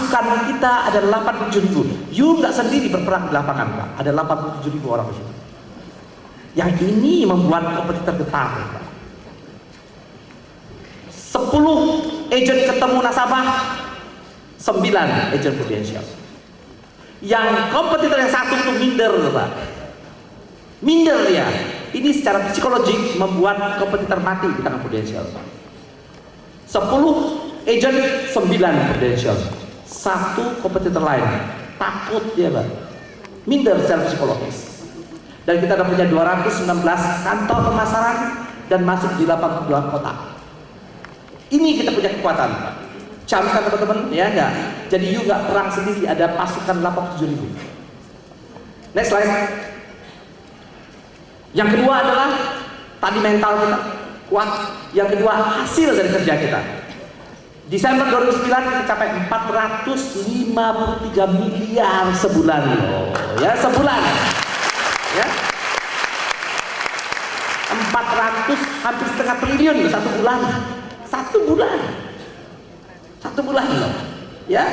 pasukan kita ada 87.000. You nggak sendiri berperang di lapangan, Pak. Ada 87.000 orang di sini. Yang ini membuat kompetitor getar, Pak. 10 agent ketemu nasabah, 9 agent Prudential. Yang kompetitor yang satu itu minder, Pak. Minder dia. Ini secara psikologik membuat kompetitor mati di tangan Prudential. 10 agent, 9 Prudential. Satu kompetitor lain takut dia, Pak. Minder secara psikologis. Dan kita sudah punya 219 kantor pemasaran dan masuk di 82 kota. Ini kita punya kekuatan, Pak. Camkan teman-teman, ya enggak? Jadi you nggak perang sendiri, ada pasukan 87.000. Next slide. Yang kedua adalah tadi mental kita kuat. Yang kedua hasil dari kerja kita. Desember 2009 kita capai 453 miliar sebulan loh, ya sebulan. Ya. 400 hampir setengah triliun loh, satu bulan. Satu bulan loh. Ya.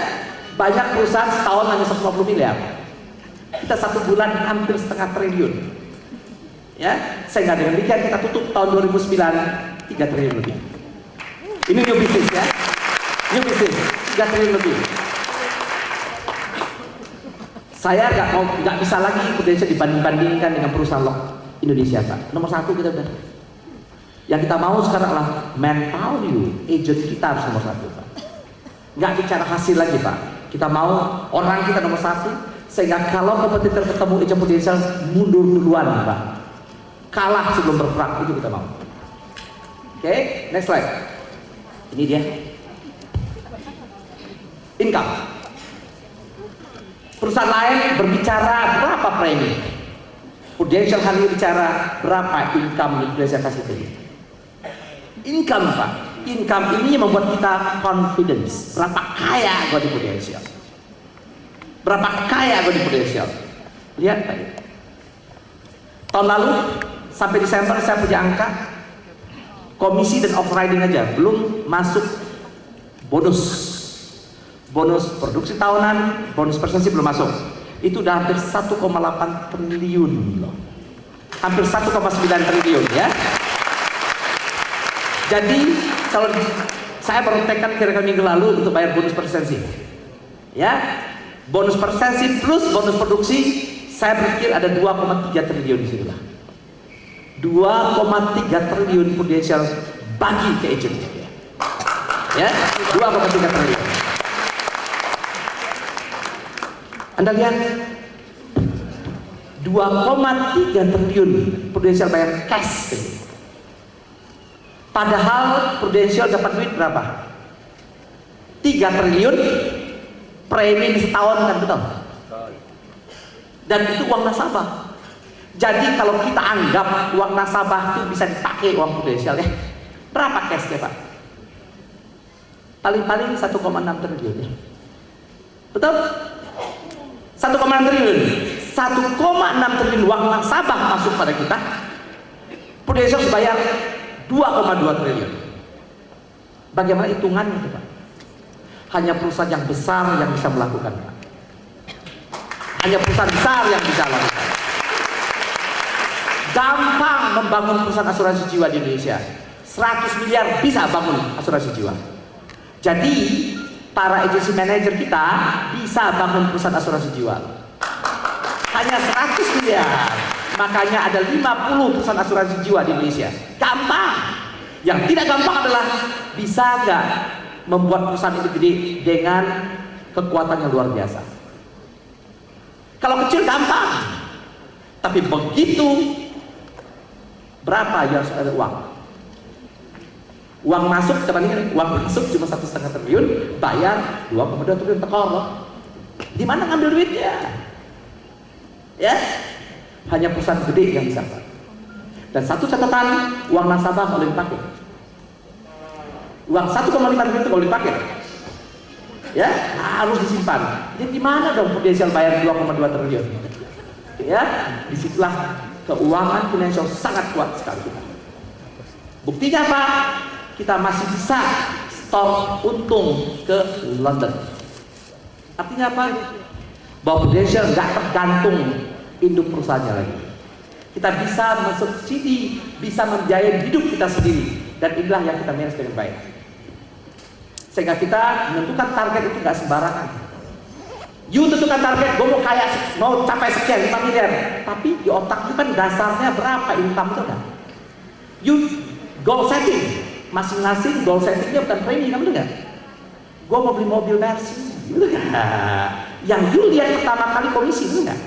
Banyak perusahaan setahun hanya 150 miliar. Kita satu bulan hampir setengah triliun. Ya, sehingga dengan demikian kita tutup tahun 2009 3 triliun lebih. Ini new business ya. New business 3 triliun lebih. Saya nggak bisa lagi Prudential dibanding-bandingkan dengan perusahaan Indonesia, Pak. Nomor 1 kita udah. Yang kita mau sekarang adalah manpower, agent kita harus nomor 1, Pak. Nggak bicara hasil lagi, Pak. Kita mau orang kita nomor 1, sehingga kalau kompetitor ketemu agent Prudential mundur duluan, Pak. Kalah sebelum berperang, itu kita mau. Oke, next slide. Ini dia. Income. Perusahaan lain berbicara berapa premi. Prudential hanya bicara berapa income yang Prudential kasih tadi. Income, Pak. Income ini membuat kita confidence. Berapa kaya gue di Prudential. Berapa kaya gue di Prudential. Lihat, Pak. Tahun lalu sampai Desember saya punya angka komisi dan overriding aja, belum masuk bonus produksi tahunan, bonus persensi belum masuk. Itu udah hampir 1,8 triliun loh. Hampir 1,9 triliun ya. Jadi kalau saya baru tekan kira-kira minggu lalu untuk bayar bonus persensi. Ya. Bonus persensi plus bonus produksi saya berpikir ada 2,3 triliun di situ lah. 2,3 triliun Prudential bagi ke agent. Ya, 2,3 triliun. Anda lihat 2,3 triliun Prudential bayar cash. Padahal Prudential dapat duit berapa? 3 triliun premi setahun kan, betul? Dan itu uang nasabah. Jadi kalau kita anggap uang nasabah itu bisa dipakai uang Prudential ya, berapa cashnya, Pak? Paling-paling 1,6 triliun ya. Betul? 1,6 triliun. 1,6 triliun uang nasabah masuk pada kita. Prudential harus bayar 2,2 triliun. Bagaimana hitungannya itu, Pak? Hanya perusahaan yang besar yang bisa melakukan, Pak. Hanya perusahaan besar yang bisa lakukan. Gampang membangun perusahaan asuransi jiwa di Indonesia. 100 miliar bisa bangun asuransi jiwa. Jadi para agency manager kita bisa bangun perusahaan asuransi jiwa. Hanya 100 miliar. Makanya ada 50 perusahaan asuransi jiwa di Indonesia. Gampang. Yang tidak gampang adalah bisa nggak membuat perusahaan itu gede dengan kekuatan yang luar biasa. Kalau kecil gampang. Tapi begitu berapa yang harus ada uang? Uang masuk, coba nih, uang masuk cuma 1,5 triliun, bayar 2,2 triliun tekor loh. Di mana ngambil duitnya? Ya, hanya perusahaan gede yang bisa. Dan satu catatan, uang nasabah kalau dipakai. Uang 1,5 triliun itu kalau dipakai, ya harus disimpan. Jadi gimana dong Prudential bayar 2,2 triliun? Ya, disitulah keuangan Prudential sangat kuat sekali. Buktinya apa? Kita masih bisa stok untung ke London. Artinya apa? Bahwa Prudential nggak tergantung induk perusahaannya lagi. Kita bisa mensubsidi, bisa membiayai hidup kita sendiri, dan inilah yang kita manage dengan baik. Sehingga kita menentukan target itu nggak sembarangan. You tentukan target, gue mau capai sekian 5 miliar, tapi di otak itu kan dasarnya berapa income itu kan? You goal setting, masing-masing goal settingnya bukan premi, kan betul nggak? Gue mau beli mobil Mercy, betul nggak? Yang you lihat pertama kali komisi, betul nggak?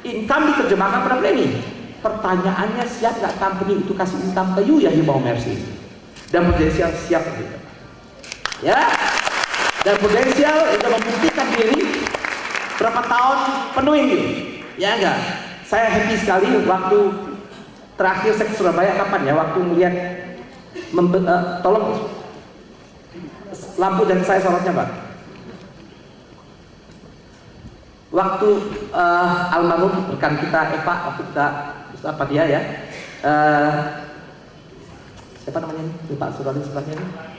Income diterjemahkan pada premi. Pertanyaannya, siap nggak company itu kasih income ke you yang you mau Mercy? Dan Prudential siap gitu. Ya, dan Prudential sudah membuktikan diri berapa tahun penuhin you. Ya enggak? Saya happy sekali waktu terakhir saya ke Surabaya kapan ya? Waktu melihat tolong lampu dan saya sorotnya Pak. Waktu almarhum rekan kita Eva, waktu kita apa dia ya? Siapa namanya ini? Pak Surami sebelahnya ini.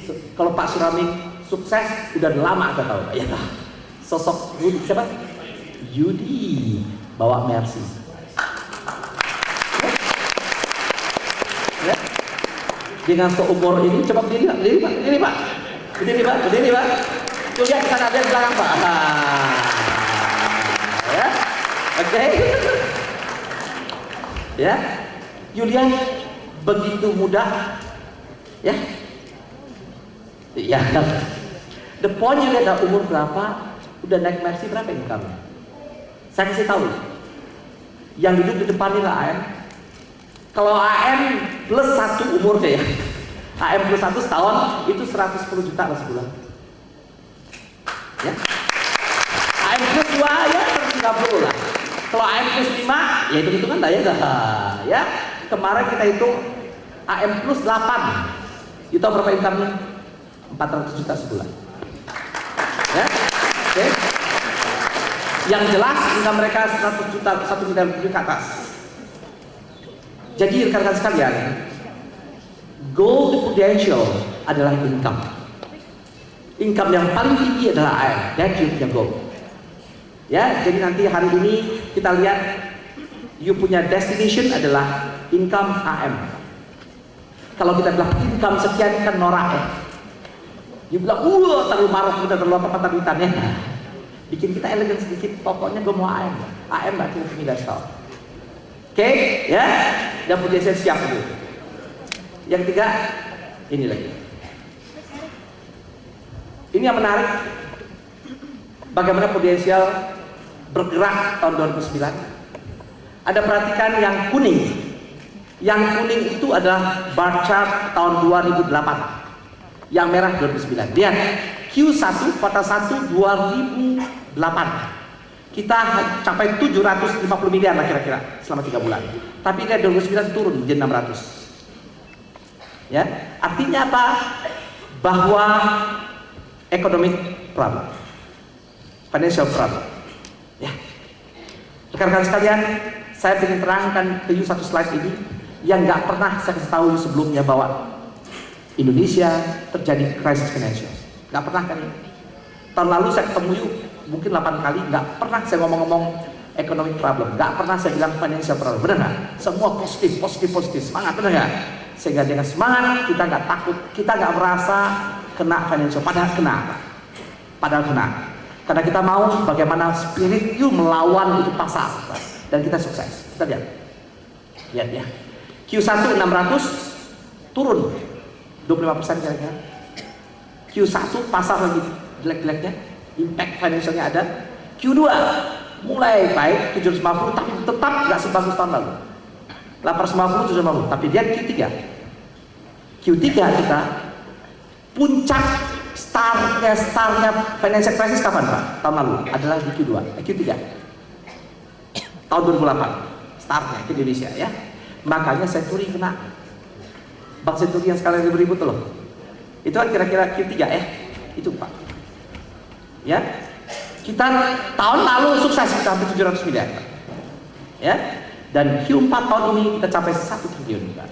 Kalau Pak Surami sukses udah lama agak tahu ya. Sosok Yudi siapa? Yudi bawa Mercy. Ya. Dengan seumur ini coba berdiri Pak. Berdiri Pak. Tuh lihat kita ada di belakang Pak. Ya. Oke. Ya. Julian begitu mudah. Ya. Ya. The point you lihat umur berapa, udah naik Mercy berapa income? Saya kasih tahu. Yang duduk di depan ini AM. Kalau AM plus 1 umurnya ya. AM plus 1 setahun itu 110 juta lah sebulan. Ya. AM plus 2 ya 130 lah. Kalau AM plus 5 ya hitung-hitungan lah ya. Ya. Kemarin kita hitung AM plus 8. You tahu berapa income-nya? 400 juta sebulan. Ya. Oke. Yang jelas income mereka 100 juta, 1 miliar lebih ke atas. Jadi rekan-rekan sekalian, goal the Prudential adalah income. Income yang paling tinggi adalah AM. That you punya goal. Ya, jadi nanti hari ini kita lihat you punya destination adalah income AM. Kalau kita bilang income sekian kan norak ya. You bilang, terlalu marah, terlalu apa duitannya. Bikin kita elegan sedikit, pokoknya gue mau AM. AM gak cuma 9 tahun. Oke, ya. Dan Prudential siap dulu. Yang ketiga, ini lagi. Ini yang menarik. Bagaimana Prudential bergerak tahun 2009. Ada perhatikan yang kuning. Yang kuning itu adalah bar chart tahun 2008. Yang merah 2009. Lihat Q1 kuartal 1 2008 kita capai 750 miliar lah kira-kira selama 3 bulan. Tapi lihat 2009 turun jadi 600. Ya, artinya apa? Bahwa economic problem, financial problem. Ya, rekan-rekan sekalian, saya ingin terangkan ke you satu slide ini yang nggak pernah saya kasih tahu sebelumnya bahwa Indonesia terjadi krisis finansial. Nggak pernah kan? Tahun lalu saya ketemu you mungkin 8 kali, nggak pernah saya ngomong-ngomong economic problem, nggak pernah saya bilang financial problem, benar nggak? Semua positif, semangat, benar nggak? Sehingga dengan semangat kita nggak takut, kita nggak merasa kena financial, padahal kena. Karena kita mau bagaimana spirit you melawan itu pasar dan kita sukses. Kita lihat ya. Q1 600 turun 25% kira-kira. Q1 pasar lagi jelek-jeleknya, impact financialnya ada. Q2 mulai baik 750 tapi tetap nggak sebagus tahun lalu. 850 750 tapi dia Q3 kita puncak startnya financial crisis kapan Pak? Tahun lalu adalah di Q3 tahun 2008 startnya ke Indonesia ya. Makanya Century kena, Bank Century yang sekali ribut-ribut loh. Itu kan kira-kira Q3 ya. Itu Pak. Ya. Kita tahun lalu sukses kita hampir 700 miliar. Ya. Dan Q4 tahun ini kita capai 1 triliun Pak.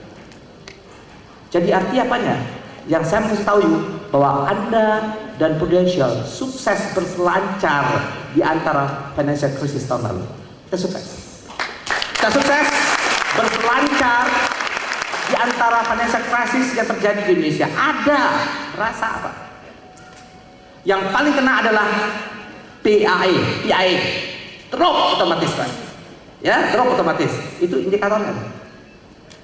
Jadi arti apanya? Yang saya mesti tahu bahwa Anda dan Prudential sukses berselancar di antara financial crisis tahun lalu. Kita sukses. Kita sukses berselancar di antara financial crisis yang terjadi di Indonesia. Ada rasa apa? Yang paling kena adalah PIA, drop otomatis, Pak. Ya, drop otomatis. Itu indikatornya.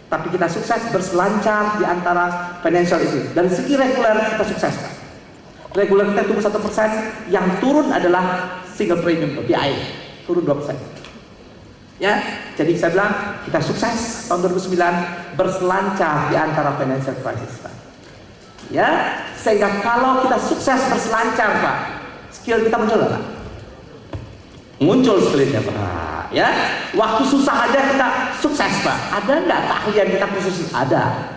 Tapi kita sukses berselancar di antara financial itu. Dari segi reguler kita sukses, Pak. Reguler kita tumbuh 1%, yang turun adalah single premium PIA, turun 2%. Ya, jadi saya bilang kita sukses tahun 2009 berselancar di antara financial crisis, Pak. Ya, sehingga kalau kita sukses berselancar, Pak, skill kita muncul nggak? Muncul skillnya, Pak. Ya, waktu susah aja kita sukses, Pak. Ada nggak keahlian kita khusus? Ada.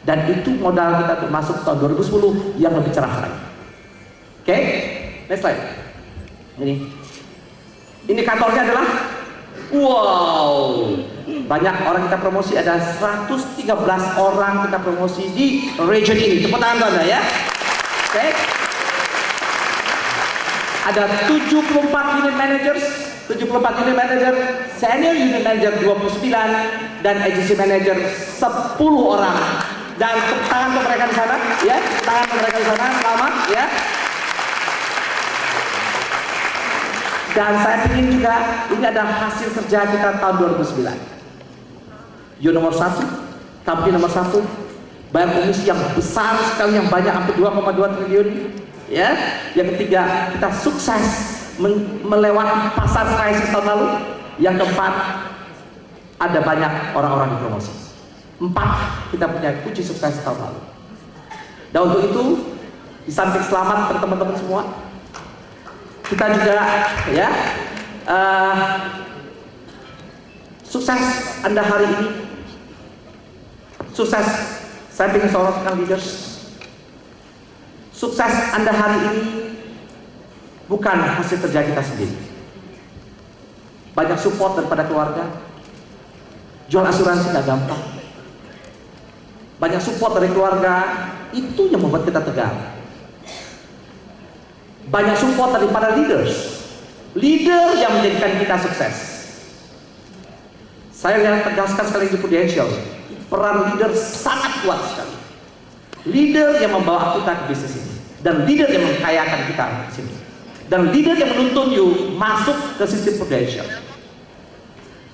Dan itu modal kita untuk masuk tahun 2010 yang lebih cerah lagi. Oke, next slide. Ini indikatornya adalah wow, banyak orang kita promosi, ada 113 orang kita promosi di region ini. Tepuk tangan Anda ya. Oke. Ada 74 unit managers, 74 unit manager, senior unit manager 29, dan agency manager 10 orang. Dan tepuk tangan untuk mereka di sana, ya. Tangan untuk mereka di sana, selamat, ya. Dan saya ingin juga, ini ada hasil kerja kita tahun 2009. You nomor 1, company nomor 1, bayar komisi yang besar sekali, yang banyak, hampir 2,2 triliun. Ya, yang ketiga, kita sukses melewati pasar krisis tahun lalu. Yang keempat, ada banyak orang-orang di promosi. 4, kita punya kunci sukses tahun lalu. Dan untuk itu, di samping selamat untuk teman-teman semua, kita juga ya sukses Anda hari ini, sukses saya ingin sorotkan leaders, sukses Anda hari ini bukan hasil kerja kita sendiri. Banyak support daripada keluarga. Jual asuransi nggak gampang. Banyak support dari keluarga, itu yang membuat kita tegar. Banyak support daripada leaders, leader yang menjadikan kita sukses. Saya yang tegaskan sekali di Prudential, peran leader sangat kuat sekali. Leader yang membawa kita ke bisnis ini, dan leader yang mengkayakan kita di sini, dan leader yang menuntun you masuk ke sistem Prudential.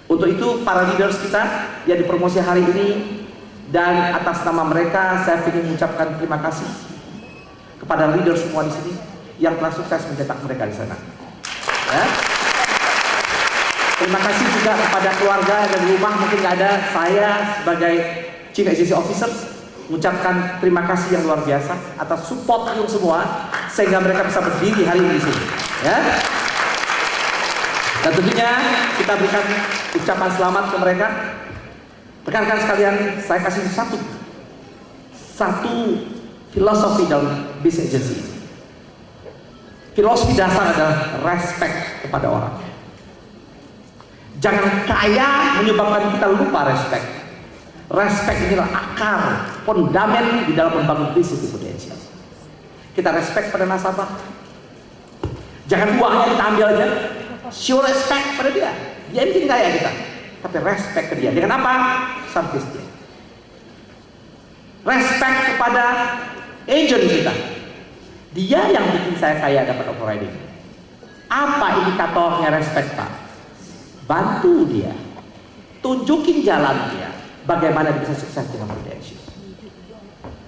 Untuk itu para leaders kita yang dipromosi hari ini, dan atas nama mereka saya ingin mengucapkan terima kasih kepada leader semua di sini yang telah sukses mencetak mereka di sana. Ya. Terima kasih juga kepada keluarga dan rumah, mungkin nggak ada, saya sebagai Chief Executive Officer mengucapkan terima kasih yang luar biasa atas support you semua sehingga mereka bisa berdiri hari ini di sini. Ya. Dan tentunya kita berikan ucapan selamat ke mereka. Rekan-rekan sekalian, saya kasih satu filosofi dalam business agency. Filosofi dasar adalah respect kepada orang. Jangan kaya menyebabkan kita lupa respect. Respect inilah akar, fondamen di dalam membangun bisnis di Prudential. Kita respect pada nasabah. Jangan uangnya kita ambil aja. Show respect pada dia. Dia bikin kaya kita, tapi respect ke dia. Dengan apa? Service dia. Respect kepada agent kita. Dia yang bikin saya kaya dapat overriding. Apa indikatornya respect, Pak? Bantu dia, tunjukin jalan dia, bagaimana dia bisa sukses dengan Prudential.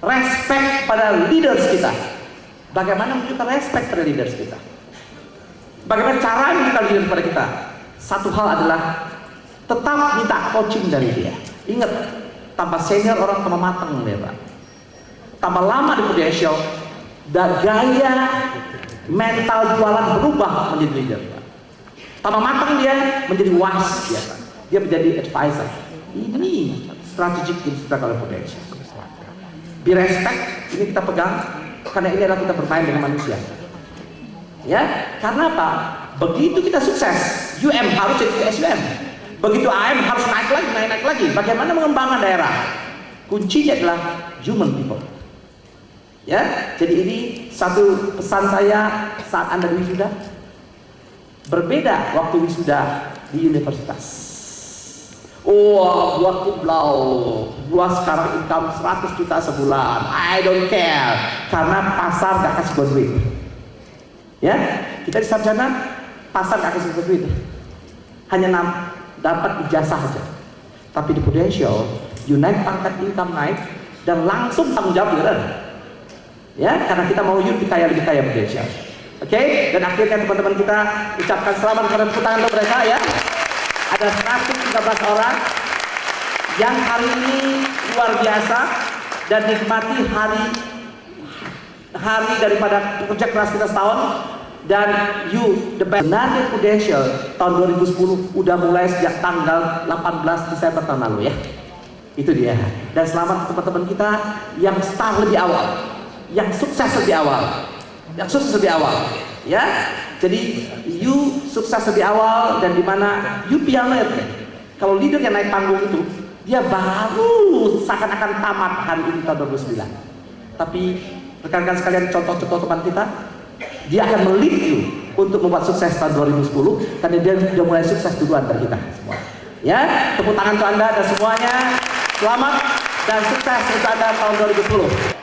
Respect pada leaders kita. Bagaimana menunjukkan respect pada leaders kita? Bagaimana cara kita leader pada kita? Satu hal adalah tetap minta coaching dari dia. Ingat, tambah senior orang tambah matang dia, Pak. Tambah lama di Prudential, dan gaya mental jualan berubah menjadi leader. Tambah matang dia menjadi wise biasa. Dia menjadi advisor. Ini strategic yang sudah oleh Prudential. Be respect, ini kita pegang karena ini adalah kita bermain dengan manusia. Ya, karena apa? Begitu kita sukses, UM harus jadi SUM. Begitu AM harus naik lagi. Bagaimana mengembangkan daerah? Kuncinya adalah human people. Ya, jadi ini satu pesan saya saat Anda wisuda. Berbeda waktu wisuda di universitas. Oh, gua kublau, gua sekarang income 100 juta sebulan. I don't care, karena pasar gak kasih gua duit. Ya, kita di sarjana, pasar gak kasih gua duit. Hanya dapat ijazah saja. Tapi di Prudential, you naik pangkat, income naik, dan langsung tanggung jawab beneran. Ya, karena kita mau lebih kaya Prudential. Oke, dan akhirnya teman-teman kita ucapkan selamat kepada tepuk tangan untuk mereka ya. Ada 113 orang yang hari ini luar biasa dan nikmati hari daripada kerja keras kita setahun. Dan you the best. Sebenarnya Prudential tahun 2010 udah mulai sejak tanggal 18 Desember tahun lalu ya. Itu dia. Dan selamat teman-teman kita yang start lebih awal, yang sukses lebih awal, ya. Jadi you sukses lebih awal, dan dimana you pioneer. Kalau leader yang naik panggung itu, dia baru seakan-akan tamat hari ini tahun 2009. Tapi rekan-rekan sekalian, contoh-contoh teman kita, dia akan melead you untuk membuat sukses tahun 2010, karena dia sudah mulai sukses duluan dari kita semua. Ya, tepuk tangan untuk Anda dan semuanya. Selamat dan sukses untuk Anda tahun 2010.